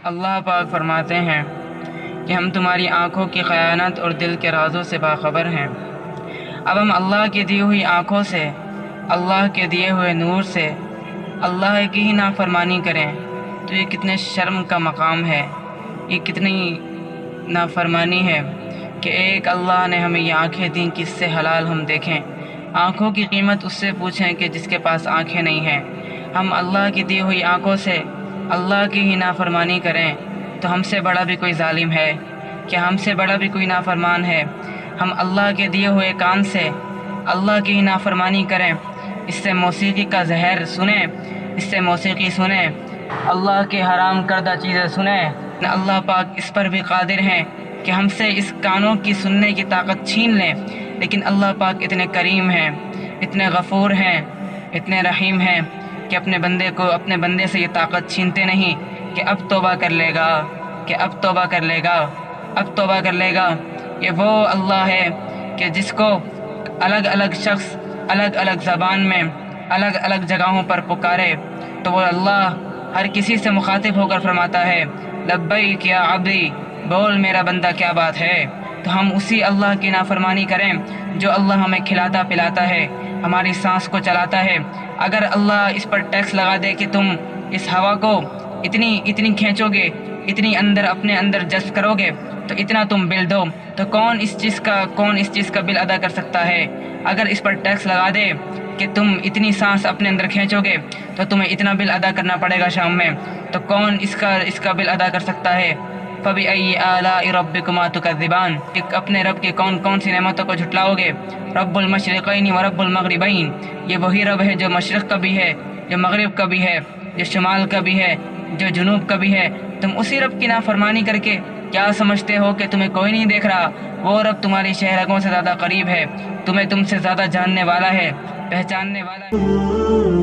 اللہ پاک فرماتے ہیں کہ ہم تمہاری آنکھوں کی خیانت اور دل کے رازوں سے باخبر ہیں۔ اب ہم اللہ کی دی ہوئی آنکھوں سے، اللہ کے دیے ہوئے نور سے اللہ کی ہی نافرمانی کریں تو یہ کتنے شرم کا مقام ہے، یہ کتنی نافرمانی ہے کہ ایک اللہ نے ہمیں یہ آنکھیں دیں کہ اس سے حلال ہم دیکھیں۔ آنکھوں کی قیمت اس سے پوچھیں کہ جس کے پاس آنکھیں نہیں ہیں۔ ہم اللہ کی دی ہوئی آنکھوں سے اللہ کی ہی نافرمانی کریں تو ہم سے بڑا بھی کوئی ظالم ہے؟ کیا ہم سے بڑا بھی کوئی نافرمان ہے؟ ہم اللہ کے دیے ہوئے کان سے اللہ کی ہی نافرمانی کریں، اس سے موسیقی کا زہر سنیں، اس سے موسیقی سنیں، اللہ کے حرام کردہ چیزیں سنیں۔ اللہ پاک اس پر بھی قادر ہیں کہ ہم سے اس کانوں کی سننے کی طاقت چھین لیں، لیکن اللہ پاک اتنے کریم ہیں، اتنے غفور ہیں، اتنے رحیم ہیں کہ اپنے بندے سے یہ طاقت چھینتے نہیں کہ اب توبہ کر لے گا، کہ اب توبہ کر لے گا، اب توبہ کر لے گا۔ یہ وہ اللہ ہے کہ جس کو الگ الگ شخص الگ الگ زبان میں الگ الگ جگہوں پر پکارے تو وہ اللہ ہر کسی سے مخاطب ہو کر فرماتا ہے لبیک یا عبدی، بول میرا بندہ کیا بات ہے۔ تو ہم اسی اللہ کی نافرمانی کریں جو اللہ ہمیں کھلاتا پلاتا ہے، ہماری سانس کو چلاتا ہے۔ اگر اللہ اس پر ٹیکس لگا دے کہ تم اس ہوا کو اتنی کھینچو گے، اتنی اپنے اندر جذب کرو گے تو اتنا تم بل دو، تو کون اس چیز کا بل ادا کر سکتا ہے؟ اگر اس پر ٹیکس لگا دے کہ تم اتنی سانس اپنے اندر کھینچو گے تو تمہیں اتنا بل ادا کرنا پڑے گا شام میں، تو کون اس کا بل ادا کر سکتا ہے؟ فَبِأَيِّ آلَاءِ رَبِّكُمَا تُكَذِّبَانِ، کہ اپنے رب کی کون سی نعمتوں کو جھٹلاؤ گے؟ رب المشرقین و رب المغربین، یہ وہی رب ہے جو مشرق کا بھی ہے، جو مغرب کا بھی ہے، جو شمال کا بھی ہے، جو جنوب کا بھی ہے۔ تم اسی رب کی نافرمانی کر کے کیا سمجھتے ہو کہ تمہیں کوئی نہیں دیکھ رہا؟ وہ رب تمہاری شہرگوں سے زیادہ قریب ہے، تم سے زیادہ جاننے والا ہے، پہچاننے والا ہے۔